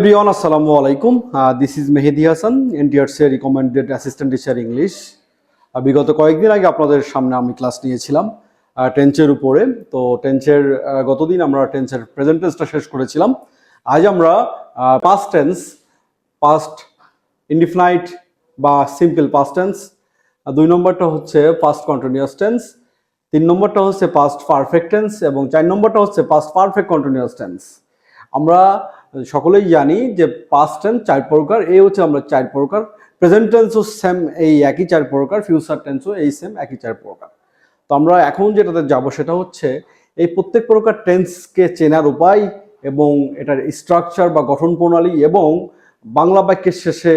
everyone, assalamu alaikum. This is Mehdi Hassan, NTRC recommended assistant teacher English. বিগত কয়েকদিন আগে আপনাদের সামনে আমি ক্লাস নিয়েছিলাম টেন্সের উপরে। তো টেন্সের গতদিন আমরা টেন্সের প্রেজেন্ট টেন্সটা শেষ করেছিলাম। আজ আমরা পাস্ট টেন্স, পাস্ট ইনডিফিনাইট বা সিম্পল পাস্ট টেন্স, 2 নম্বরটা হচ্ছে পাস্ট কন্টিনিউয়াস টেন্স, 3 নম্বরটা হচ্ছে পাস্ট পারফেক্ট টেন্স এবং 4 নম্বরটা হচ্ছে পাস্ট পারফেক্ট কন্টিনিউয়াস টেন্স। আমরা সকলেই জানি যে পাস্ট টেন্স 4 প্রকার, এই হচ্ছে আমরা 4 প্রকার। প্রেজেন্ট টেন্সও সেম এই একই 4 প্রকার, ফিউচার টেন্সও এই সেম একই 4 প্রকার। তো আমরা এখন যেটাতে যাব সেটা হচ্ছে এই প্রত্যেক প্রকার টেন্সকে চেনার উপায় এবং এটার স্ট্রাকচার বা গঠন প্রণালী এবং বাংলা বাক্যের শেষে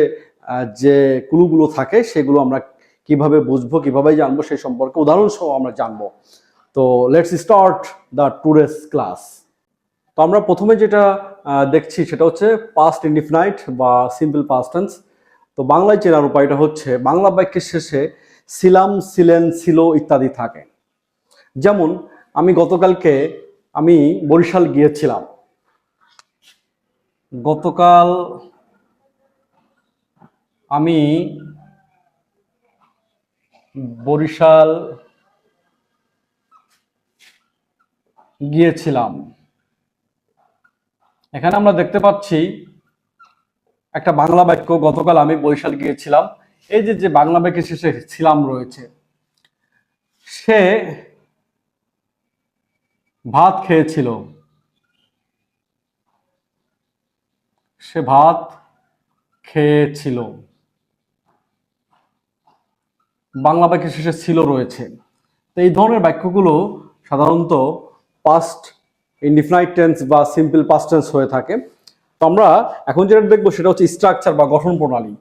যে ক্লুগুলো থাকে সেগুলো আমরা কিভাবে বুঝবো, কিভাবে জানবো সেই সম্পর্কে উদাহরণ সহ আমরা জানবো। তো let's start the today's class. তো আমরা প্রথমে যেটা দেখছি সেটা হচ্ছে পাস্ট ইনডিফিনাইট বা সিম্পল পাস্ট টেন্স। তো বাংলায় চেনার উপায়টা হচ্ছে বাংলা বাক্যের শেষে ছিলাম, ছিলেন, ছিল ইত্যাদি থাকে। যেমন গতকালকে আমি বরিশাল গিয়েছিলাম। গতকাল আমি বরিশাল গিয়েছিলাম। এখানে আমরা দেখতে পাচ্ছি একটা বাংলা বাক্য, গতকাল আমি বরিশাল গিয়েছিলাম। এই যে বাংলা বাক্যের শেষে ছিলাম রয়েছে, সে ভাত খেয়েছিল, সে ভাত খেয়েছিল। বাংলা বাক্যের শেষে ছিল রয়েছে। তো এই ধরনের বাক্যগুলো সাধারণত পাস্ট ইনডিফিনাইট টেন্স বা সিম্পল পাস্ট টেন্স হয়ে থাকে। তো আমরা এখন যেটা দেখবো সেটা হচ্ছে স্ট্রাকচার বা গঠন প্রণালী।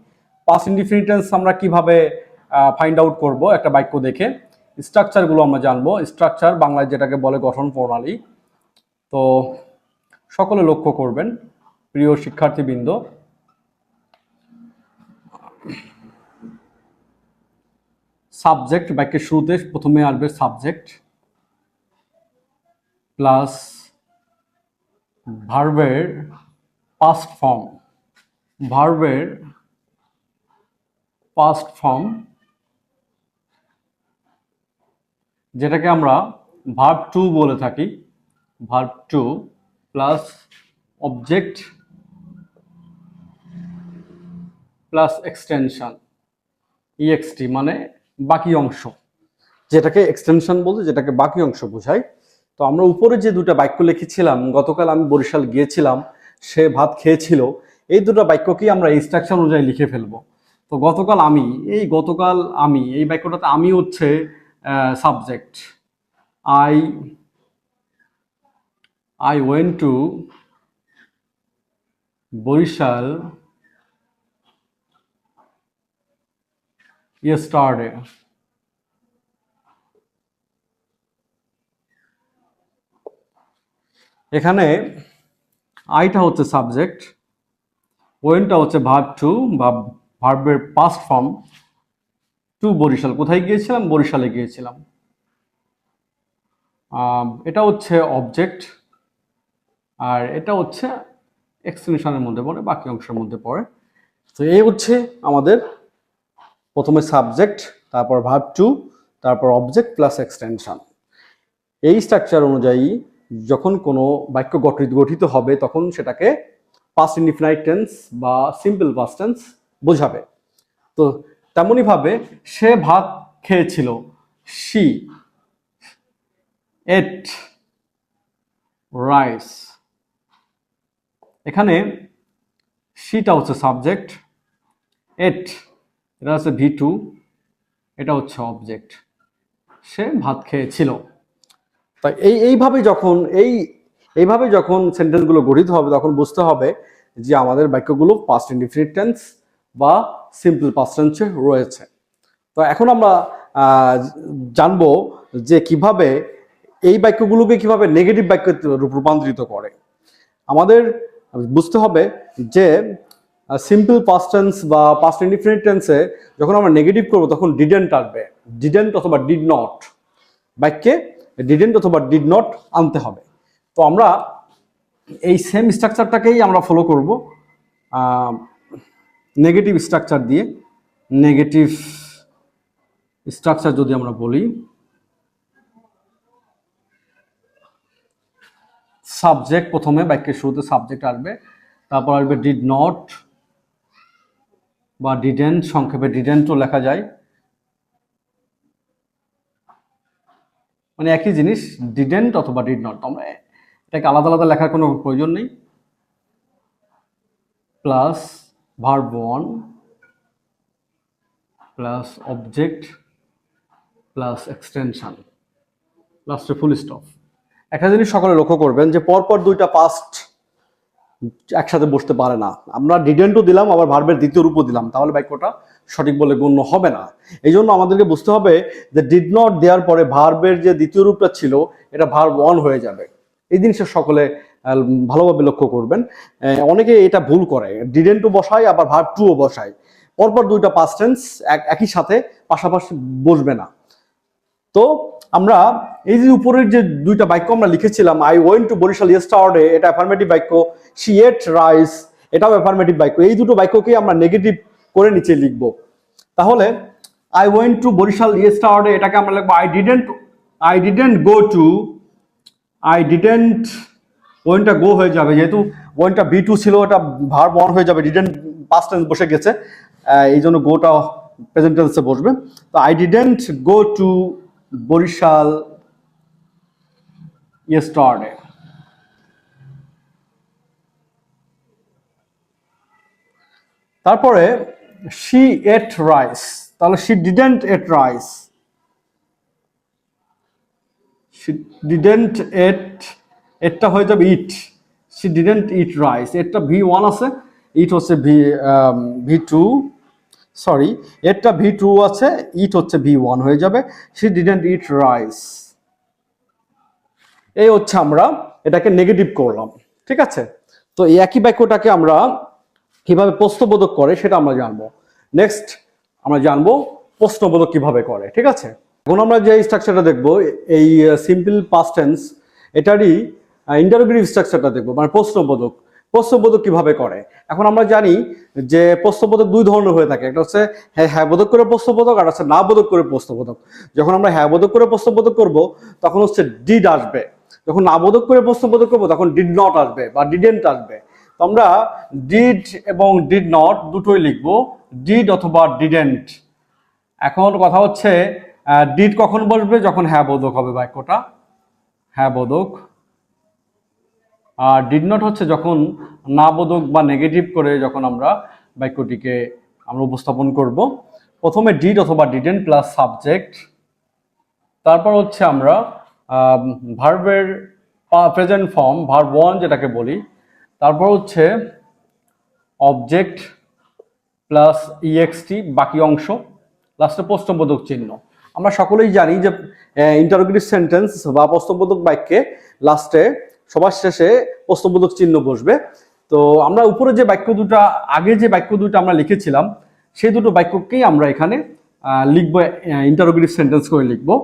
পাস্ট ইনডিফিনিট টেন্স আমরা কিভাবে ফাইন্ড আউট করব একটা বাক্য দেখে, স্ট্রাকচারগুলো আমরা জানবো। স্ট্রাকচার বাংলায় যেটাকে বলে গঠন প্রণালী। তো সকলে লক্ষ্য করবেন প্রিয় শিক্ষার্থীবৃন্দ, সাবজেক্ট বাক্যের শুরুতে প্রথমে আসবে সাবজেক্ট প্লাস ভার্বের পাস্ট ফর্ম, ভার্বের পাস্ট ফর্ম যেটাকে আমরা ভার্ব টু বলে থাকি। Verb two plus object plus extension, E X T মানে বাকি অংশ, যেটাকে এক্সটেনশন বলতে যেটাকে বাকি অংশ বোঝায়। তো আমরা উপরে যে দুটো বাক্য লিখেছিলাম, গতকাল আমি বরিশাল গিয়েছিলাম, সে ভাত খেয়েছিল, এই দুটো বাক্যকেই আমরা এই স্ট্রাকচার অনুযায়ী লিখে ফেলবো। তো গতকাল আমি এই বাক্যটাতে আমি হচ্ছে subject. I went to Barishal yesterday. এখানে আইটা হচ্ছে সাবজেক্ট, ওয়েনটা হচ্ছে ভার্ব টু বা ভার্বের পাস্ট ফর্ম, টু বরিশাল, কোথায় গিয়েছিলাম? বরিশালে গিয়েছিলাম। এটা হচ্ছে অবজেক্ট আর এটা হচ্ছে এক্সটেনশনের মধ্যে পড়ে, বাকি অংশের মধ্যে পড়ে। তো এই হচ্ছে আমাদের প্রথমে সাবজেক্ট, তারপর ভার্ব টু, তারপর অবজেক্ট প্লাস এক্সটেনশন। এই স্ট্রাকচার অনুযায়ী যখন কোনো বাক্য গঠিত হবে তখন সেটাকে পাস্ট ইনডিফিনাইট টেন্স বা সিম্পল পাস্ট টেন্স বোঝাবে। তো তেমনইভাবে সে ভাত খেয়েছিল, she ate rice। এখানে sheটা হচ্ছে সাবজেক্ট, ate এটা হচ্ছে V2, এটা হচ্ছে অবজেক্ট, সে ভাত খেয়েছিল। তাই এইভাবে যখন সেন্টেন্সগুলো গঠিত হবে তখন বুঝতে হবে যে আমাদের বাক্যগুলো পাস্ট ইনডিফিনিট টেন্স বা সিম্পল পাস্ট টেন্সে রয়েছে। তো এখন আমরা জানবো যে কিভাবে এই বাক্যগুলোকে কিভাবে নেগেটিভ বাক্যে রূপান্তরিত করে। আমাদের বুঝতে হবে যে সিম্পল পাস্ট টেন্স বা পাস্ট ইনডিফিনিট টেন্সে যখন আমরা নেগেটিভ করবো তখন ডিডেন্ট আসবে, ডিডেন্ট অথবা ডিড নট, বাক্যে ডিডেন্ট অথবা ডিড নট আনতে হবে। তো আমরা এই সেম স্ট্রাকচারটাকেই আমরা ফলো করব। নেগেটিভ স্ট্রাকচার দিয়ে, নেগেটিভ স্ট্রাকচার যদি আমরা বলি, সাবজেক্ট প্রথমে বাক্যের শুরুতে সাবজেক্ট আসবে, তারপর আসবে ডিড নট বা ডিডেন্ট, সংক্ষেপে ডিডেন্টও লেখা যায়, মানে একই জিনিস ডিডেন্ট অথবা ডিড নট, আমরা এটাকে আলাদা আলাদা লেখার কোনো প্রয়োজন নেই। Plus verb one plus object plus extension, লাস্টে ফুল স্টপ। একটা জিনিস সকলে লক্ষ্য করবেন যে পরপর দুইটা পাস্ট একসাথে বসতে পারে না। আমরা ডিডেন্টও দিলাম আবার ভার্বের দ্বিতীয় রূপও দিলাম, তাহলে বাক্যটা সঠিক বলে গণ্য হবে না। এই জন্য আমাদেরকে বুঝতে হবে যে ডিড নট দেওয়ার পরে ভার্বের যে দ্বিতীয় রূপটা ছিল এটা ভার্ব ওয়ান হয়ে যাবে। এই জিনিসটা সকলে ভালোভাবে লক্ষ্য করবেন। অনেকে এটা ভুল করে, ডিডেন্টও বসায় আবার ভার্ব টুও বসায়, পরপর দুইটা পাস্ট টেন্স একই সাথে পাশাপাশি বসবে না। তো আমরা এই যে উপরের যে দুইটা বাক্য আমরা লিখেছিলাম, I went to Barishal yesterday, এটা অ্যাফার্মেটিভ বাক্য, শি এট রাইস এটাও অ্যাফার্মেটিভ বাক্য। এই দুটো বাক্যকে আমরা নেগেটিভ করে নিচে লিখব। তাহলে I went to Barishal yesterday এটাকে আমরা লিখবো I didn't go to, I didn't, ওয়েনটা গো হয়ে যাবে, যেহেতু ওয়েনটা বি টু ছিল ওটা ভার্ব ওয়ান হয়ে যাবে, ডিডেন্ট পাস্ট টেন্স বসে গেছে, এই জন্য গোটা প্রেজেন্ট টেন্সে বসবে। তো I didn't go to Barishal yesterday. তারপরে শি এট রাইস, তাহলে she didn't ate rice, she didn't ate, এটটা হয়ে যাবে eat, she didn't eat rice, এটটা ভি ওয়ান আছে, ইট হচ্ছে ভি টু, সরি এটটা ভি টু আছে, ইট হচ্ছে ভি ওয়ান হয়ে যাবে, শি ডিডেন্ট ইট রাইস। এই হচ্ছে আমরা এটাকে নেগেটিভ করলাম, ঠিক আছে। তো এই একই বাক্যটাকে আমরা কিভাবে প্রশ্নবোধক করে সেটা আমরা জানবো। নেক্সট আমরা জানবো প্রশ্নবোধক কিভাবে করে, ঠিক আছে। এখন আমরা যে স্ট্রাকচারটা দেখবো, এই সিম্পল পাস্ট টেন্স, এটারই ইন্টারোগেটিভ স্ট্রাকচারটা দেখবো, মানে প্রশ্নবোধক। প্রশ্নবোধক কিভাবে করে, এখন আমরা জানি যে প্রশ্নবোধক দুই ধরনের হয়ে থাকে, একটা হচ্ছে হ্যাঁ বোধক করে প্রশ্নবোধক, আর হচ্ছে না বোধক করে প্রশ্নবোধক। যখন আমরা হ্যাঁ বোধক করে প্রশ্নবোধক করব তখন হচ্ছে ডিড আসবে, যখন না বোধক করে প্রশ্নবোধক করবো তখন ডিড নট আসবে বা ডিডেন্ট আসবে। তো আমরা ডিড এবং ডিড নট দুটোই লিখবো, ডিড অথবা ডিডেন্ট। এখন কথা হচ্ছে ডিড কখন বসবে, যখন হ্যাঁ বোধক হবে বাক্যটা, হ্যাঁ বোধক। আর ডিড নট হচ্ছে যখন না বোধক বা নেগেটিভ করে যখন আমরা বাক্যটিকে আমরা উপস্থাপন করব। প্রথমে ডিড অথবা ডিডেন্ট প্লাস সাবজেক্ট, তারপর হচ্ছে আমরা ভার্বের প্রেজেন্ট ফর্ম ভার্ব ওয়ান যেটাকে বলি, তারপর হচ্ছে অবজেক্ট প্লাস ইএক্সটি বাকি অংশ, লাস্টে প্রশ্নবোধক চিহ্ন। আমরা সকলেই জানি যে ইন্টারোগেটিভ সেন্টেন্স বা প্রশ্নবোধক বাক্যে লাস্টে সবার শেষে প্রশ্নবোধক চিহ্ন বসবে। তো আমরা উপরে যে বাক্য দুটা, আগে যে বাক্য দুটো আমরা লিখেছিলাম সেই দুটো বাক্যকেই আমরা এখানে লিখবো, ইন্টারোগেটিভ সেন্টেন্স করে লিখবো।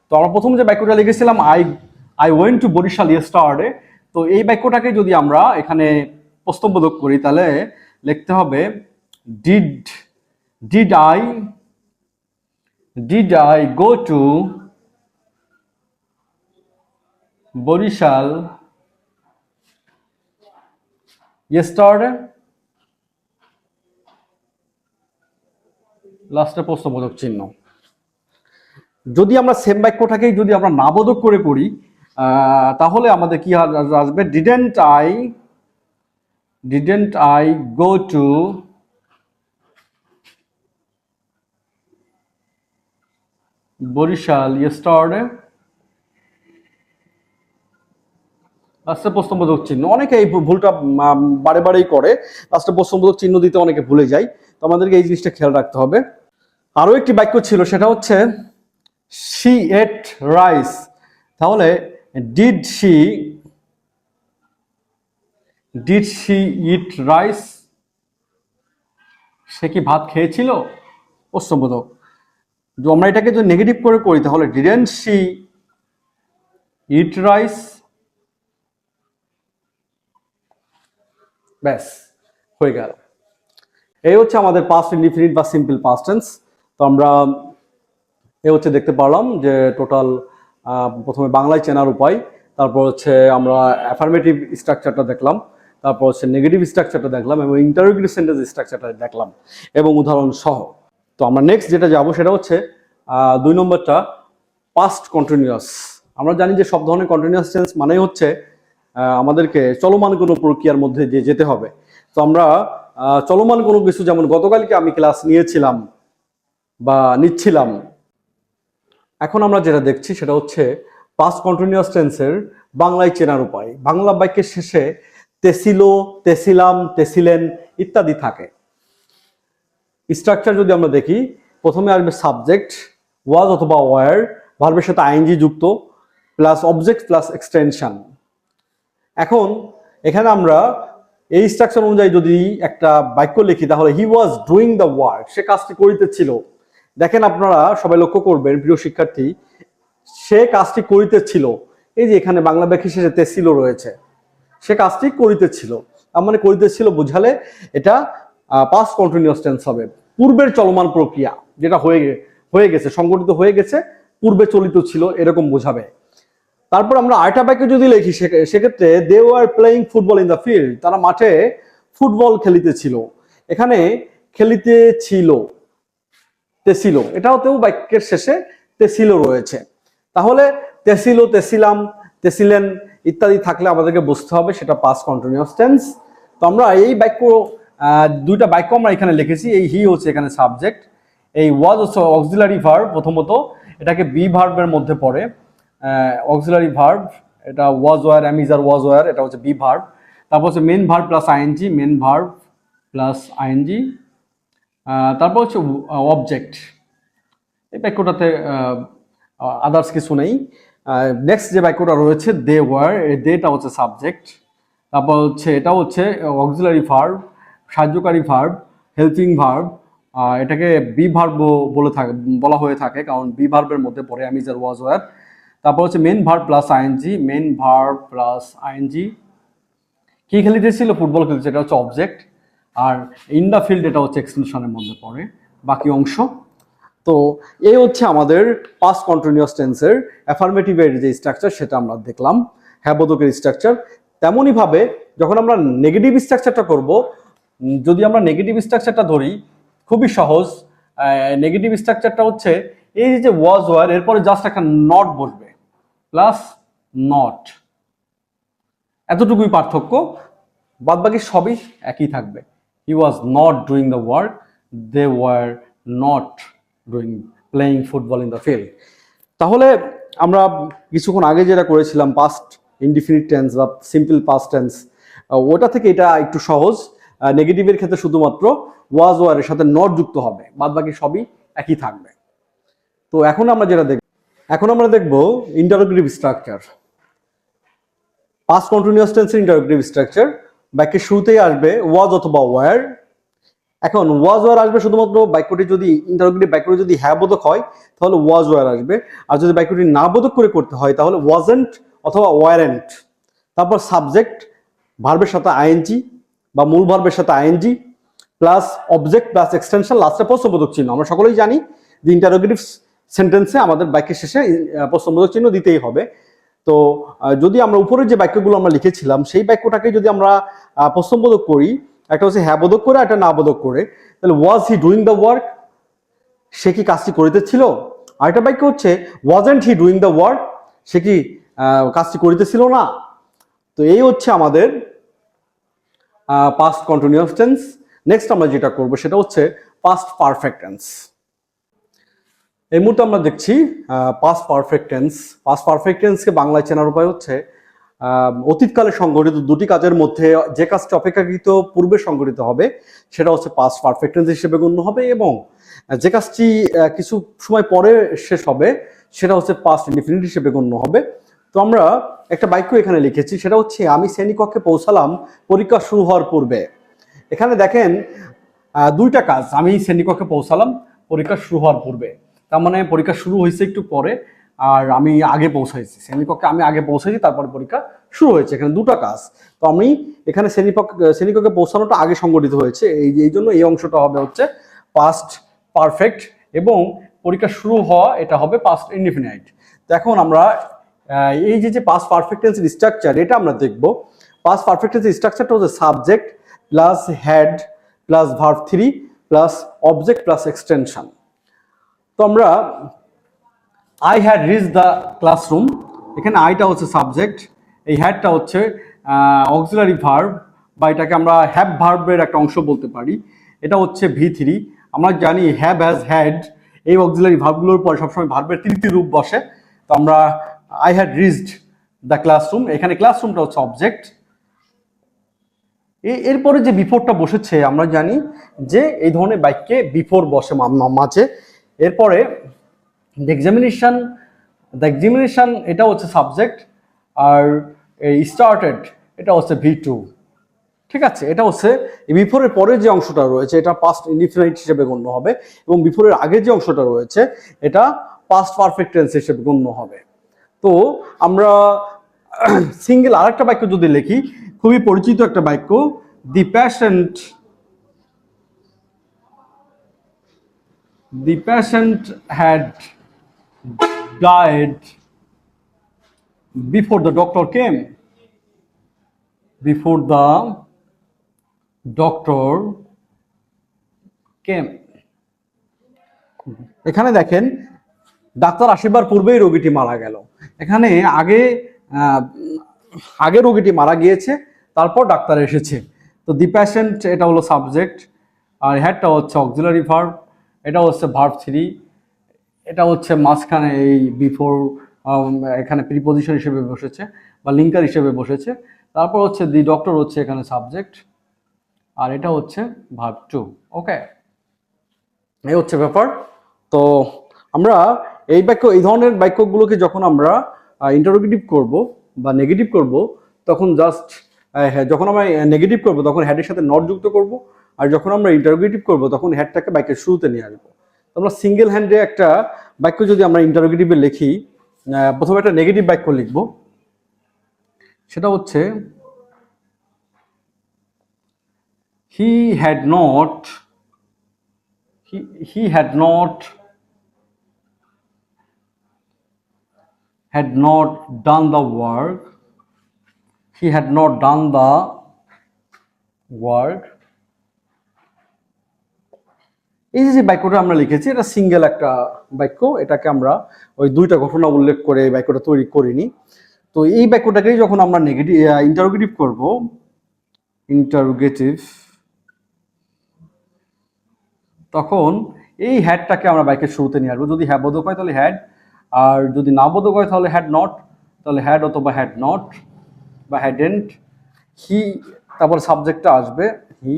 তো আমরা প্রথম যে বাক্যটা লিখেছিলাম I went to Barishal yesterday, তো এই বাক্যটাকে যদি আমরা এখানে প্রশ্নবোধক করি তাহলে লিখতে হবে did I go to Barishal yesterday, লাস্টে প্রশ্নবোধক চিহ্ন। যদি আমরা সেম বাক্যটাকেই যদি আমরা নাবোধক করে করি তাহলে আমাদের কি আসবে, didn't I go to Barishal yesterday, লাস্টে প্রশ্নবোধক চিহ্ন। অনেকে এই ভুলটা বারে বারেই করে, লাস্টে প্রশ্নবোধক চিহ্ন দিতে অনেকে ভুলে যায়, তো আমাদেরকে এই জিনিসটা খেয়াল রাখতে হবে। আরো একটি বাক্য ছিল, সেটা হচ্ছে she ate rice, তাহলে did she eat rice, সে কি ভাত খেয়েছিল, প্রশ্নবোধক। যদি আমরা এটাকে যদি নেগেটিভ করে করি তাহলে didn't she eat rice, ব্যাস হয়ে গেল। এই হচ্ছে আমাদের পাস্ট ইনডিফিনিট বা সিম্পল পাস্ট টেন্স। তো আমরা এই হচ্ছে দেখতে পারলাম যে টোটাল প্রথমে বাংলায় চেনার উপায়, তারপর হচ্ছে আমরা অ্যাফার্মেটিভ স্ট্রাকচারটা দেখলাম, তারপর হচ্ছে নেগেটিভ স্ট্রাকচারটা দেখলাম এবং ইন্টারোগেটিভ সেন্টেন্স স্ট্রাকচারটা দেখলাম এবং উদাহরণ সহ। তো আমরা নেক্সট যেটা যাব সেটা হচ্ছে 2 নম্বরটা পাস্ট কন্টিনিউয়াস। আমরা জানি যে সব ধরনের কন্টিনিউয়াস টেন্স মানেই হচ্ছে আমাদেরকে চলমান কোনো প্রক্রিয়ার মধ্যে দিয়ে যেতে হবে। তো আমরা চলমান কোনো কিছু, যেমন গতকালকে আমি ক্লাস নিয়েছিলাম বা নিচ্ছিলাম, এখন আমরা যেটা দেখছি সেটা হচ্ছে পাস্ট কন্টিনিউয়াস টেন্সের বাংলায় চেনার উপায়। বাংলা বাক্যের শেষে তেছিল, তেছিলাম, তেছিলেন ইত্যাদি থাকে। স্ট্রাকচার যদি আমরা দেখি, প্রথমে আসবে সাবজেক্ট ওয়াজ অথবা ওয়ার, ভার্বের সাথে আইএনজি যুক্ত, প্লাস অবজেক্ট প্লাস এক্সটেনশন। এখন এখানে আমরা এই স্ট্রাকচার অনুযায়ী যদি একটা বাক্য লিখি তাহলে হি ওয়াজ ডুইং দ্য ওয়ার্ক, সে কাজটি করিতেছিল। দেখেন আপনারা সবাই লক্ষ্য করবেন প্রিয় শিক্ষার্থী, সে কাজটি করিতেছিল, এই যে এখানে বাংলা বাক্যের শেষে তেছিল রয়েছে, সে কাজটি করিতেছিল, তার মানে করিতেছিল বোঝালে এটা পাস্ট কন্টিনিউয়াস টেন্স হবে। পূর্বের চলমান প্রক্রিয়া যেটা হয়ে গেছে, সংগঠিত হয়ে গেছে, পূর্বে চলিত ছিল এরকম বোঝাবে। তারপর আমরা আরেকটা বাক্য যদি লিখি সেক্ষেত্রে they were playing football in the field, তারা মাঠে ফুটবল খেলিতেছিল। এখানে খেলিতেছিল, তেছিল, এটাওতেও বাক্যের শেষে তেছিল রয়েছে। তাহলে তেছিল, তেছিলাম, তেছিলেন ইত্যাদি থাকলে আমাদেরকে বুঝতে হবে সেটা পাস্ট কন্টিনিউয়াস টেন্স। তো আমরা এই বাক্য দুইটা বাক্য আমরা এখানে লিখেছি। এই হি হচ্ছে এখানে সাবজেক্ট, এই ওয়াজ হচ্ছে অক্সিলারি ভার্ব, প্রথমত এটাকে বি ভার্বের মধ্যে পড়ে। অক্সিলারি ভার্ব এটা was were, am is are was were, এটা হচ্ছে বি ভার্ব। তারপর হচ্ছে main verb plus I N G, main verb plus I N G. তারপর হচ্ছে অবজেক্ট, এই বাক্যটাতে আদার্স কিছু নেই। নেক্সট যে বাক্যটা রয়েছে দে ওয়ার, এই দেটা হচ্ছে সাবজেক্ট। তারপর হচ্ছে এটা হচ্ছে অক্সিলারি ভার্ব, সাহায্যকারী ভার্ব, হেল্পিং ভার্ব। এটাকে বি ভার্ব বলা হয়ে থাকে, কারণ বি ভার্বের মধ্যে পড়ে আমি ইজ আর ওয়াজ ওয়ার। তারপর হচ্ছে main verb plus I N G, main verb plus I N G. কি খেলিতেছিল? ফুটবল খেলছে, এটা হচ্ছে অবজেক্ট। আর ইন দ্য ফিল্ড এটা হচ্ছে এক্সটেনশনের মধ্যে পড়ে বাকি অংশ। তো এই হচ্ছে আমাদের পাস্ট কন্টিনিউয়াস টেন্সের অ্যাফার্মেটিভের যে স্ট্রাকচার সেটা আমরা দেখলাম, হ্যাঁ বোধকের স্ট্রাকচার। তেমনই ভাবে যখন আমরা নেগেটিভ স্ট্রাকচারটা করব, যদি আমরা নেগেটিভ স্ট্রাকচারটা ধরি, খুবই সহজ। নেগেটিভ স্ট্রাকচারটা হচ্ছে এই যে ওয়াজ ওয়ার, এরপরে জাস্ট একটা নট বসবে, প্লাস নট, এতটুকুই পার্থক্য, বাদ বাকি সবই একই থাকবে। He was not doing the work, they were not doing playing football in the field. তাহলে আমরা কিছুক্ষণ আগে যেটা করেছিলাম পাস্ট ইনডিফিনিট টেন্স বা সিম্পল পাস্ট টেন্স, ওটা থেকে এটা একটু সহজ। নেগেটিভের ক্ষেত্রে শুধুমাত্র ওয়াজ ওয়ারের সাথে নট যুক্ত হবে, বাদ বাকি সবই একই থাকবে। তো এখন আমরা দেখব ইন্টারোগেটিভ স্ট্রাকচার। পাস্ট কন্টিনিউয়াস টেন্সের ইন্টারোগেটিভ স্ট্রাকচার, বাক্যের শুরুতেই আসবে ওয়াজ অথবা ওয়ার। এখন ওয়াজ ওয়ার আসবে শুধুমাত্র বাক্যটি যদি ইন্টারোগেটিভ বাক্যটি যদি হ্যাঁ বোধক হয় তাহলে ওয়াজ ওয়ার আসবে, আর যদি বাক্যটি না বোধক করে করতে হয় তাহলে ওয়াজেন্ট অথবা ওয়ারেন্ট। তারপর সাবজেক্ট ভার্বের সাথে আইএনজি বা মূল ভার্বের সাথে ING, plus object plus extension, লাস্টে প্রশ্নবোধক চিহ্ন। আমরা সকলেই জানি যে ইন্টারোগেটিভ সেন্টেন্সে আমাদের বাক্যের শেষে প্রশ্নবোধক চিহ্ন দিতেই হবে। তো যদি আমরা উপরের যে বাক্যগুলো আমরা লিখেছিলাম সেই বাক্যটাকে যদি আমরা প্রশ্নবোধক করি, একটা হচ্ছে হ্যাঁ বোধক করে, একটা না বোধক করে, তাহলে was he doing the work, সে কি কাজটি করিতেছিল। আর একটা বাক্য হচ্ছে wasn't he doing the work, সে কি কাজটি করিতেছিল না। তো এই হচ্ছে আমাদের পাস্ট কন্টিনিউয়াস টেন্স। নেক্সট আমরা যেটা করব সেটা হচ্ছে পাস্ট পারফেক্ট টেন্স। এই মুহূর্তে আমরা দেখছি past perfect tense. Past perfect টেন্সকে বাংলায় চেনার উপায় হচ্ছে অতীতকালে সংঘটিত দুটি কাজের মধ্যে যে কাজটি অপেক্ষাকৃত পূর্বে সংঘটিত হবে সেটা হচ্ছে পাস্ট পারফেক্ট টেন্স হিসেবে গণ্য হবে, এবং যে কাজটি কিছু সময় পরে শেষ হবে সেটা হচ্ছে পাস্ট ইনডিফিনিট হিসেবে গণ্য হবে। তো আমরা একটা বাক্য এখানে লিখেছি, সেটা হচ্ছে আমি শ্রেণীকক্ষে পৌঁছালাম পরীক্ষা শুরু হওয়ার পূর্বে। এখানে দেখেন দুইটা কাজ, আমি শ্রেণীকক্ষে পৌঁছালাম পরীক্ষা শুরু হওয়ার পূর্বে, তার মানে পরীক্ষা শুরু হয়েছে একটু পরে, আর আমি আগে পৌঁছাইছি শ্রেণীকক্ষে, আমি আগে পৌঁছাইছি তারপরে পরীক্ষা শুরু হয়েছে, এখানে দুটো কাজ। তো আমি এখানে শ্রেণীকক্ষে পৌঁছানোটা আগে সংগঠিত হয়েছে, এই জন্য এই অংশটা হবে হচ্ছে পাস্ট পারফেক্ট, এবং পরীক্ষা শুরু হওয়া এটা হবে পাস্ট ইনডিফিনাইট। তো এখন আমরা এই যে পাস্ট পারফেক্ট টেন্সের স্ট্রাকচার এটা আমরা দেখব। পাস্ট পারফেক্ট টেন্সের স্ট্রাকচারটা হচ্ছে subject plus had plus verb 3 plus object plus extension. তো আমরা I had reach the classroom, এখানে আইটা হচ্ছে সাবজেক্ট, এই হ্যাডটা হচ্ছে অক্সিলারি ভার্ব, বা এটাকে আমরা হ্যাভ ভার্বের একটা অংশ বলতে পারি। এটা হচ্ছে V3। আমরা জানি হ্যাভ হ্যাজ হ্যাড এই অক্সিলারি ভার্বগুলোর পরে সবসময় ভার্বের তৃতীয় রূপ বসে। তো আমরা I had reached the classroom, এখানে ক্লাসরুমটা হচ্ছে অবজেক্ট। এরপরে যে বিফোরটা বসেছে আমরা জানি যে এই ধরনের বাক্যে বিফোর বসে মাঝে। এরপরে দ্য এক্সামিনেশন এটা হচ্ছে সাবজেক্ট, আর এই স্টার্টেড এটা হচ্ছে V2। ঠিক আছে, এটা হচ্ছে বিফোরের পরে যে অংশটা রয়েছে এটা পাস্ট ইনডিফিনাইট হিসেবে গণ্য হবে, এবং বিফোরের আগে যে অংশটা রয়েছে এটা পাস্ট পারফেক্ট টেন্স হিসেবে গণ্য হবে। তো আমরা সিঙ্গেল আরেকটা বাক্য যদি লিখি, খুবই পরিচিত একটা বাক্য, the patient had died before the doctor came. Before the doctor came. এখানে দেখেন ডাক্তার আসিবার পূর্বেই রোগীটি মারা গেল। এখানে আগে রোগীটি মারা গিয়েছে, তারপর ডাক্তার এসেছে। তো দি প্যাশেন্ট এটা হলো সাবজেক্ট, আর হ্যাডটা হচ্ছে অক্সিলারি ভার্ব, এটা হচ্ছে ভার্ব 3, এটা হচ্ছে মাঝখানে এই বিফোর এখানে প্রিপোজিশন হিসেবে বসেছে বা লিঙ্কার হিসেবে বসেছে। তারপর হচ্ছে দি ডক্টর হচ্ছে এখানে সাবজেক্ট, আর এটা হচ্ছে ভার্ব 2। ওকে, এই হচ্ছে ব্যাপার। তো আমরা এই ধরনের বাক্যগুলোকে যখন আমরা ইন্টারোগেটিভ করব বা নেগেটিভ করব, তখন যখন আমরা নেগেটিভ করব তখন হ্যাডের সাথে নট যুক্ত করব, আর যখন আমরা ইন্টারোগেটিভ করব তখন হ্যাডটাকে বাক্যের শুরুতে নিয়ে আসবো। আমরা সিঙ্গেল হ্যান্ডে একটা বাক্য যদি আমরা ইন্টারোগেটিভে লিখি, প্রথমে একটা নেগেটিভ বাক্য লিখব, সেটা হচ্ছে he had not done the work. He had not done the work. এই যে বাক্যটা আমরা লিখেছি এটা সিঙ্গেল একটা বাক্য, এটাকে আমরা ওই দুইটা ঘটনা উল্লেখ করে এই বাক্যটা তৈরি করিনি। তো এই বাক্যটাকেই যখন আমরা ইন্টারোগেটিভ করব, তখন এই হ্যাডটাকে আমরা বাক্যের শুরুতে নিয়ে আসবো। যদি হ্যাঁ বোধক হয় তাহলে হ্যাড, আর যদি না বোধক হয় তাহলে হ্যাড নট, তাহলে হ্যাড অথবা হ্যাড নট বা হ্যাডেন্ট। হি তারপর সাবজেক্টটা আসবে, হি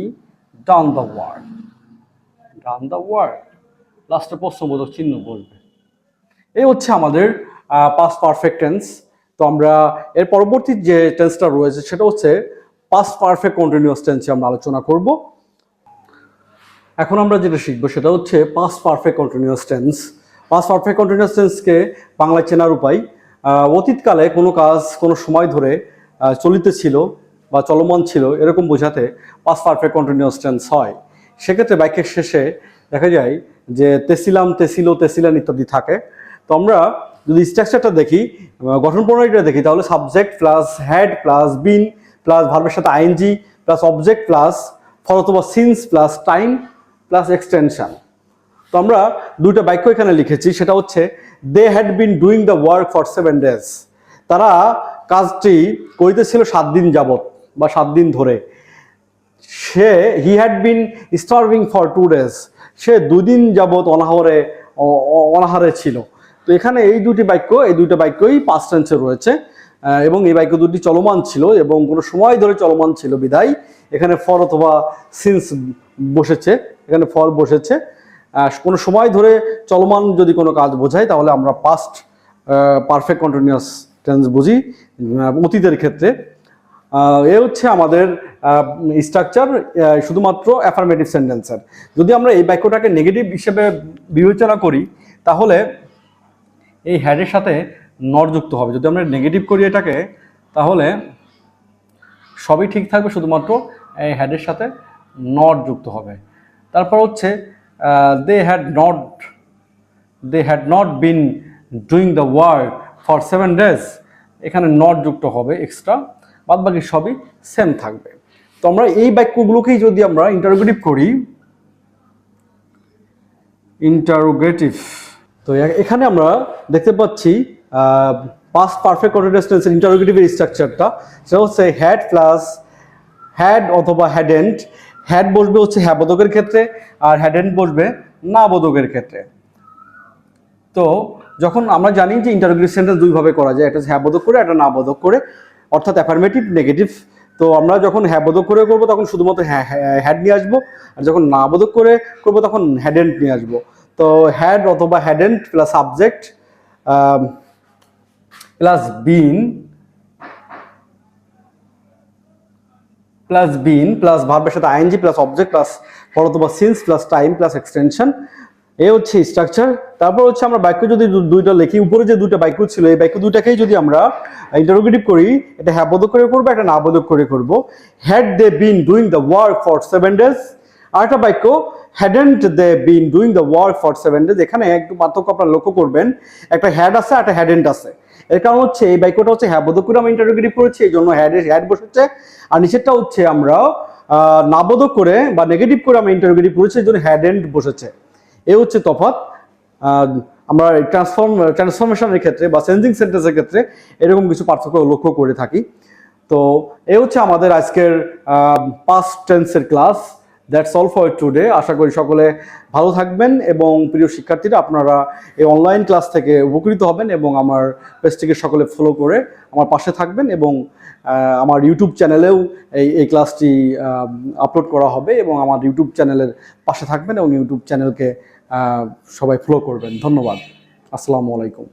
ডান দ্য ওয়ার্ক, লাস্টে প্রশ্নবোধক চিহ্ন বলবে। এই হচ্ছে আমাদের পাস্ট পারফেক্ট টেন্স। তো আমরা এর পরবর্তী যে টেন্সটা রয়েছে সেটা হচ্ছে পাস্ট পারফেক্ট কন্টিনিউয়াস টেন্সে আমরা আলোচনা করব। এখন আমরা যেটা শিখবো সেটা হচ্ছে past perfect continuous tense. Past perfect continuous টেন্সকে বাংলায় চেনার উপায়, অতীতকালে কোনো কাজ কোনো সময় ধরে চলিতেছিল বা চলমান ছিল এরকম বোঝাতে পাস্ট পারফেক্ট কন্টিনিউয়াস টেন্স হয়। সেক্ষেত্রে বাক্যের শেষে দেখা যায় যে তেছিলাম, তেছিল, তেছিলেন ইত্যাদি থাকে। তো আমরা যদি স্ট্রাকচারটা দেখি, গঠন প্রণালীটা দেখি, তাহলে subject plus had plus been plus ভার্বের সাথে ING plus object plus for অথবা since plus time plus extension. তো আমরা দুইটা বাক্য এখানে লিখেছি, সেটা হচ্ছে they had been doing the work for 7 days। তারা কাজটি করিতেছিল 7 দিন যাবত বা 7 দিন ধরে। He had been starving for 2 days। সে 2 দিন যাবত অনাহারে ছিল। তো এখানে এই দুইটা বাক্যই পাস্ট টেন্সে রয়েছে, এবং এই বাক্য দুটি চলমান ছিল এবং কোনো সময় ধরে চলমান ছিল বিধায় এখানে ফর অথবা সিন্স বসেছে, এখানে ফর বসেছে। কোনো সময় ধরে চলমান যদি কোনো কাজ বোঝায় তাহলে আমরা পাস্ট পারফেক্ট কন্টিনিউয়াস টেন্স বুঝি অতীতের ক্ষেত্রে। এ হচ্ছে আমাদের স্ট্রাকচার শুধুমাত্র অ্যাফার্মেটিভ সেন্টেন্সের। যদি আমরা এই বাক্যটাকে নেগেটিভ হিসেবে বিবেচনা করি তাহলে এই হ্যাডের সাথে নট যুক্ত হবে। যদি আমরা নেগেটিভ করি এটাকে, তাহলে সবই ঠিক থাকবে, শুধুমাত্র এই হ্যাডের সাথে নট যুক্ত হবে। তারপর হচ্ছে they had not been doing the work for 7 days, এখানে নট যুক্ত হবে এক্সট্রা, বাদ বাকি সবই সেম থাকবে। তো আমরা এই বাক্যগুলোকেই যদি আমরা ইন্টারোগেটিভ করি, ইন্টারোগেটিভ, তো এখানে আমরা দেখতে পাচ্ছি পাস্ট পারফেক্ট কন্টিনিউয়াস টেন্সের ইন্টারোগেটিভের স্ট্রাকচারটা, সেটা হচ্ছে হ্যাড প্লাস হ্যাড অথবা হ্যাডেন্ট। হ্যাড বসবে হচ্ছে হ্যাঁ বোধকের ক্ষেত্রে, আর হ্যাডেন্ট বসবে না বোধকের ক্ষেত্রে। তো যখন আমরা জানি যে ইন্টারোগেটিভ সেন্টেন্স দুইভাবে করা যায়, একটা হ্যাঁ বোধক করে, একটা না বোধক করে, অর্থাৎ অ্যাফার্মেটিভ, নেগেটিভ। তো আমরা যখন হ্যাঁ বোধক করে করবো তখন শুধুমাত্র হ্যাড নিয়ে আসবো, আর যখন না বোধক করে করবো তখন হ্যাডেন্ট নিয়ে আসবো। তো হ্যাড অথবা hadn't plus subject plus been plus ভার্বের সাথে ING plus object plus for অথবা since plus time plus extension, এই হচ্ছে স্ট্রাকচার। তারপর হচ্ছে আমরা বাক্য যদি দুইটা লিখি, উপরে যে দুইটা বাক্য ছিল এই বাক্য দুইটাকেই যদি আমরা ইন্টারোগেটিভ করি, এটা হ্যাঁ বোধক করে করবো, একটা না বোধক করে করবো। Had they been doing the work for 7 days, আর একটা বাক্য hadn't they been doing the work for 7 days। এখানে একটু পার্থক্য আপনারা লক্ষ্য করবেন, একটা হ্যাড আছে, একটা হ্যাডেন্ট আছে। এর কারণ হচ্ছে এই বাক্যটা হচ্ছে হ্যাঁ বোধক করে আমরা ইন্টারোগেটিভ করেছি, এই জন্য হ্যাড বসেছে, আর নিচেরটা হচ্ছে আমরা না বোধক করে বা নেগেটিভ করে আমরা ইন্টারোগেটিভ করেছি, এই জন্য হ্যাডেন্ট বসেছে। এ হচ্ছে তফাৎ। আমরা ট্রান্সফরমেশনের ক্ষেত্রে বা চেঞ্জিং সেন্টেন্সের ক্ষেত্রে এরকম কিছু পার্থক্য লক্ষ্য করে থাকি। তো এ হচ্ছে আমাদের আজকের পাস্ট টেন্সের class. That's all for today. আশা করি সকলে ভালো থাকবেন এবং প্রিয় শিক্ষার্থীরা আপনারা এই অনলাইন ক্লাস থেকে উপকৃত হবেন এবং আমার পেজটিকে সকলে ফলো করে আমার পাশে থাকবেন, এবং আমার ইউটিউব চ্যানেলেও এই ক্লাসটি আপলোড করা হবে, এবং আমার ইউটিউব চ্যানেলের পাশে থাকবেন এবং ইউটিউব চ্যানেলকে সবাই ফলো করবেন। ধন্যবাদ। আসসালামু আলাইকুম।